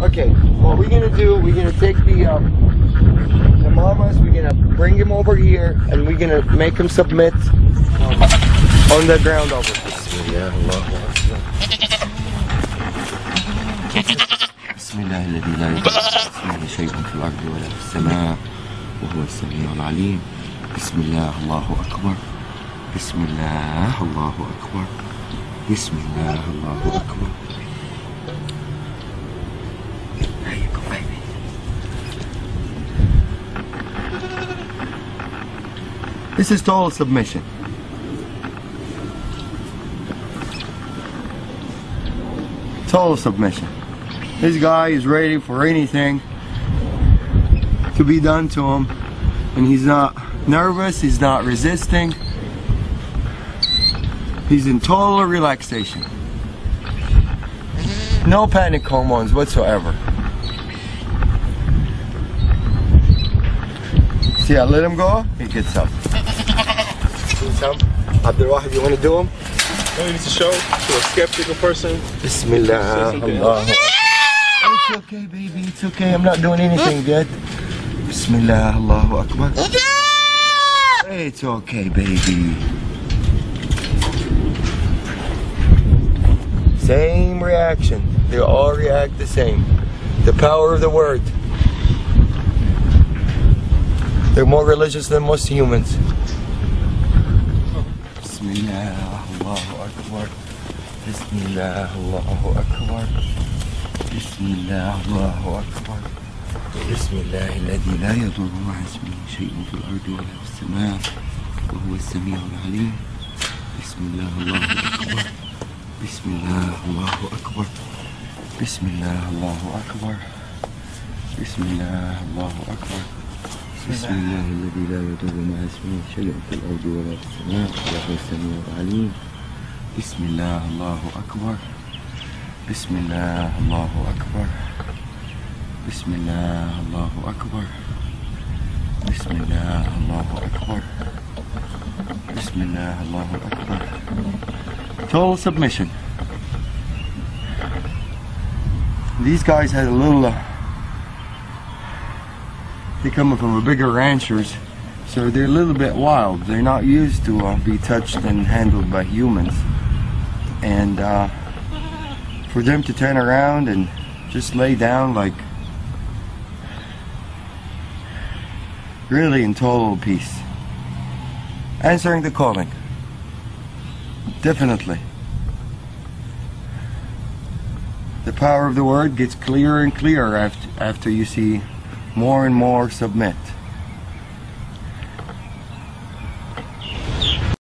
Okay, what we're gonna do, we're gonna take the mamas, we're gonna bring him over here, and we're gonna make him submit on the ground over here. بسم الله الذي لا يضر مع اسمه شيء في الأرض ولا في السماء وهو السميع العليم. بسم الله الله أكبر. بسم الله الله أكبر. بسم الله الله أكبر. There you go, baby. This is total submission. Total submission. This guy is ready for anything to be done to him, and he's not nervous, he's not resisting. He's in total relaxation. No panic hormones whatsoever. See, I let him go, he gets up. Abdulwahid, you want to do him? No, you need to show to a skeptical person. Bismillah. It's okay, baby, it's okay. I'm not doing anything yet. Bismillah, Allahu Akbar. It's okay, baby. Same reaction. They all react the same. The power of the word. They're more religious than most humans. Bismillah, Allahu Akbar. Bismillah, Allahu Akbar. Bismillah, Allahu Akbar. بسم الله الذي لا يضر مع اسمه شيء في الأرض ولا في السماء وهو السميع العليم. بسم الله الله أكبر. بسم الله الله أكبر. بسم الله الله أكبر. بسم الله الله أكبر. بسم الله الذي لا يضر مع اسمه شيء في الأرض ولا في السماء وهو السميع العليم. بسم الله الله أكبر. بسم الله الله أكبر. بسم الله الله أكبر. بسم الله الله أكبر. بسم الله الله أكبر. Total submission. These guys had a little, they're coming from a bigger ranchers, so they're a little bit wild. They're not used to be touched and handled by humans. And for them to turn around and just lay down like really in total peace. Answering the calling. Definitely. The power of the word gets clearer and clearer after you see more and more submit.